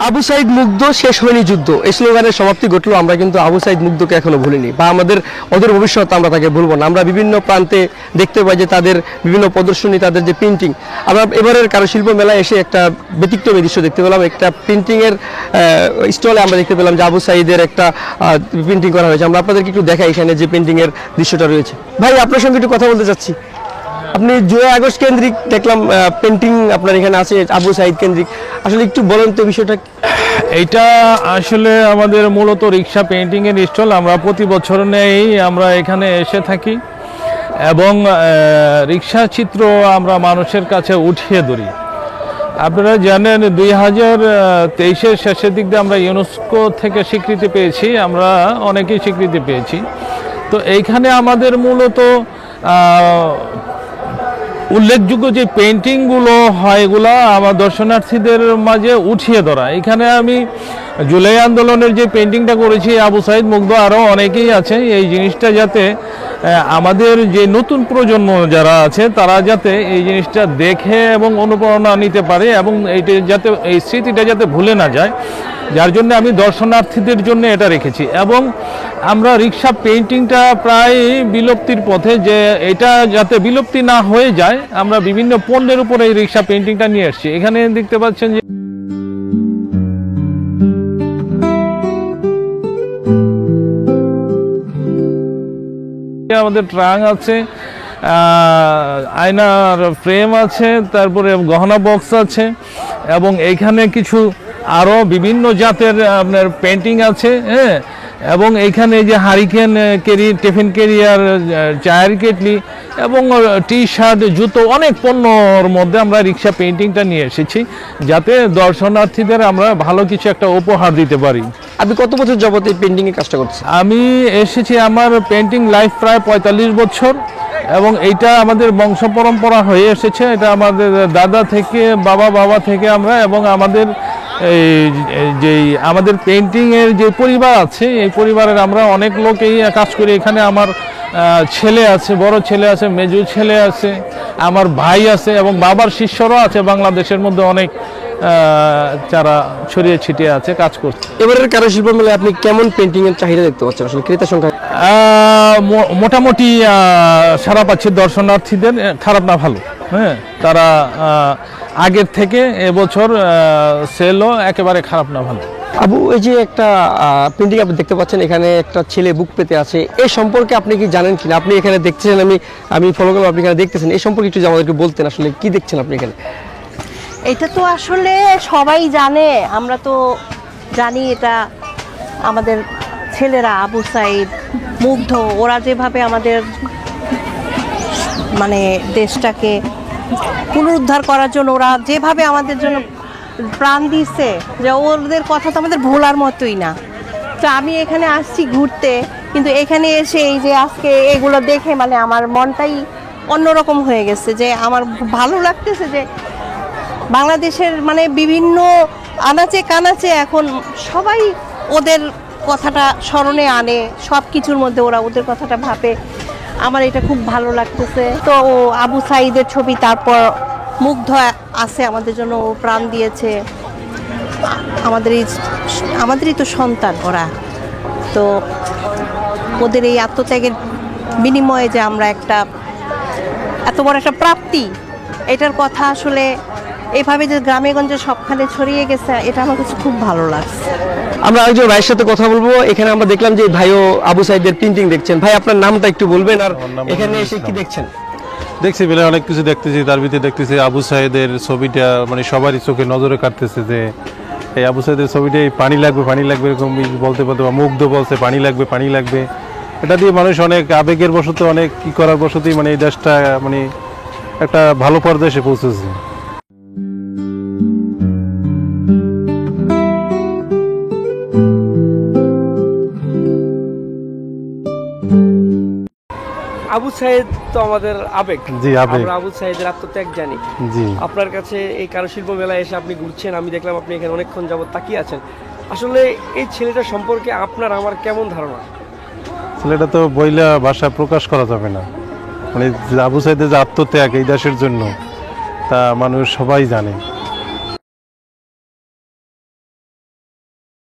আবু সাইদ মুগ্ধ শেষ হয়নি যুদ্ধ এই স্লোগানের সমাপ্তি ঘটলো, আমরা কিন্তু আবু সাইদ মুগ্ধকে এখনো ভুলিনি বা আমাদের ওদের ভবিষ্যৎ আমরা তাকে ভুলবো না। আমরা বিভিন্ন প্রান্তে দেখতে পাই যে তাদের বিভিন্ন প্রদর্শনী, তাদের যে প্রিন্টিং, আমরা এবারের কারুশিল্প মেলায় এসে একটা ব্যতিক্রমী দৃশ্য দেখতে পেলাম। একটা প্রিন্টিংয়ের স্টলে আমরা দেখতে পেলাম যে আবু সাইদের একটা প্রিন্টিং করা হয়েছে। আমরা আপনাদেরকে একটু দেখাই এখানে যে প্রিন্টিংয়ের দৃশ্যটা রয়েছে। ভাই, আপনার সঙ্গে একটু কথা বলতে চাচ্ছি। আপনি 2 আগস্ট কেন্দ্রিক দেখলাম পেন্টিং আপনার এখানে আছে, আবু সাইদ কেন্দ্রিক, আসলে একটু বলেন তো বিষয়টা। এইটা আসলে আমাদের মূলত রিক্সা পেন্টিংয়ের স্টল। আমরা প্রতি বছর নেই, আমরা এখানে এসে থাকি এবং রিক্সা চিত্র আমরা মানুষের কাছে উঠিয়ে ধরি। আপনারা জানেন 2023-এর শেষের দিক দিয়ে আমরা ইউনেস্কো থেকে স্বীকৃতি পেয়েছি, আমরা অনেকেই স্বীকৃতি পেয়েছি। তো এইখানে আমাদের মূলত উল্লেখযোগ্য যে পেন্টিংগুলো হয় এগুলো আমার দর্শনার্থীদের মাঝে উঠিয়ে ধরা। এখানে আমি জুলাই আন্দোলনের যে পেন্টিংটা করেছি আবু সাইদ মুগ্ধ, আরও অনেকেই আছে। এই জিনিসটা যাতে আমাদের যে নতুন প্রজন্ম যারা আছে তারা যাতে এই জিনিসটা দেখে এবং অনুপ্রেরণা নিতে পারে এবং এইটা যাতে এই স্মৃতিটা যাতে ভুলে না যায়, যার জন্য আমি দর্শনার্থীদের জন্য এটা রেখেছি। এবং আমরা রিক্সা পেইন্টিংটা প্রায় বিলুপ্তির পথে, যে এটা যাতে বিলুপ্তি না হয়ে যায় আমরা বিভিন্ন পণ্যের উপরে এই রিক্সা পেইন্টিংটা নিয়ে এসেছি। এখানে দেখতে পাচ্ছেন যে আমাদের ট্রাঙ্ক আছে, আয়নার ফ্রেম আছে, তারপরে গহনা বক্স আছে এবং এইখানে কিছু আরও বিভিন্ন জাতের আপনার পেন্টিং আছে। হ্যাঁ, এবং এইখানে যে হারিকেন ক্যারি, টিফিন ক্যারিয়ার, চায়ের কেটলি এবং টি শার্ট, জুতো, অনেক পণ্যর মধ্যে আমরা রিক্সা পেইন্টিংটা নিয়ে এসেছি যাতে দর্শনার্থীদের আমরা ভালো কিছু একটা উপহার দিতে পারি। আপনি কত বছর যাবত এই পেন্টিংয়ে কাজটা করছেন? আমি এসেছি, আমার পেন্টিং লাইফ প্রায় 45 বছর এবং এইটা আমাদের বংশ পরম্পরা হয়ে এসেছে। এটা আমাদের দাদা থেকে, বাবা থেকে আমরা, এবং আমাদের যেই আমাদের পেন্টিংয়ের যে পরিবার আছে এই পরিবারের আমরা অনেক লোক এই কাজ করি। এখানে আমার ছেলে আছে, বড় ছেলে আছে, মেজু ছেলে আছে, আমার ভাই আছে এবং বাবার শিষ্যরাও আছে বাংলাদেশের মধ্যে অনেক, যারা ছড়িয়ে ছিটিয়ে আছে কাজ করছে। এবারের কারুশিল্প মেলায় আপনি কেমন পেন্টিংয়ের চাহিদা দেখতে পাচ্ছেন? আসলে ক্রেতা সংখ্যা মোটামুটি সারা পাচ্ছে দর্শনার্থীদের, খারাপ না ভালো। হ্যাঁ, তারা আগের থেকে এবছর সেলও একেবারে খারাপ না ভালো। আবু, এই যে একটা পেন্টিং আপনি দেখতে পাচ্ছেন, এখানে একটা ছেলে বুক পেতে আছে, এই সম্পর্কে আপনি কি জানেন কিনা? আপনি এখানে দেখছেন, আমি ফলো করলাম, আপনি এখানে দেখতেছেন, এই সম্পর্কে একটু আমাদেরকে বলতেন, আসলে কি দেখছেন আপনি এখানে? এটা তো আসলে সবাই জানে, আমরা তো জানি, এটা আমাদের ছেলেরা আবু সাইদ মুগ্ধ, ওরা যেভাবে আমাদের মানে দেশটাকে পুনরুদ্ধার করার জন্য ওরা যেভাবে আমাদের জন্য প্রাণ দিচ্ছে, যে ওদের কথা তো আমাদের ভোলার মতোই না। তো আমি এখানে আসছি ঘুরতে, কিন্তু এখানে এসে এই যে আজকে এগুলো দেখে মানে আমার মনটাই অন্যরকম হয়ে গেছে, যে আমার ভালো লাগতেছে যে বাংলাদেশের মানে বিভিন্ন আনাচে কানাচে এখন সবাই ওদের কথাটা স্মরণে আনে, সব কিছুর মধ্যে ওরা ওদের কথাটা ভাবে। আমার এটা খুব ভালো লাগতেছে। তো আবু সাইদের ছবি, তারপর মুগ্ধ আছে আমাদের জন্য, ও প্রাণ দিয়েছে, আমাদেরই তো সন্তান ওরা। তো ওদের এই আত্মত্যাগের বিনিময়ে যে আমরা একটা এত বড় একটা প্রাপ্তি, এটার কথা আসলে এভাবে যে গ্রামে গঞ্জে সবখানে ছড়িয়ে গেছে, এটা আমার কাছে খুব ভালো লাগছে। আমরা আরেকজন ভাইয়ের সাথে কথা বলবো। এখানে আমরা দেখলাম যে ভাইও আবু সাইদের প্রিন্টিং দেখছেন। ভাই, আপনার নামটা একটু বলবেন, আর এখানে এসে কি দেখছেন? দেখছি বেলা অনেক কিছু দেখতেছি, তার ভিতরে দেখতেছি আবু সাইদের ছবিটা মানে সবারই চোখে নজরে কাটতেছে, যে এই আবু সাইদের ছবিটা পানি লাগবে এরকম বলতে বা মুগ্ধ বলছে পানি লাগবে। এটা দিয়ে মানুষ অনেক আবেগের বশত, অনেক কি করার বশতই মানে এই দেশটা মানে একটা ভালো পর্যায়ে এসে পৌঁছেছে। আবু সাইদ তো আমাদের আবেগ। জি, আবেগ। আমরা আবু সাইদের আত্মত্যাগ জানি। জি, আপনার কাছে এই কারুশিল্প মেলায় এসে আপনি ঘুরছেন, আমি দেখলাম আপনি এখানে অনেকক্ষণ যাবত তাকিয়ে আছেন। আসলে এই ছেলেটা সম্পর্কে আপনার আমার কেমন ধারণা? ছেলেটা তো বইলা ভাষা প্রকাশ করা যাবে না, মানে আবু সাইদের যে আত্মত্যাগ এই দেশের জন্য তা মানুষ সবাই জানে।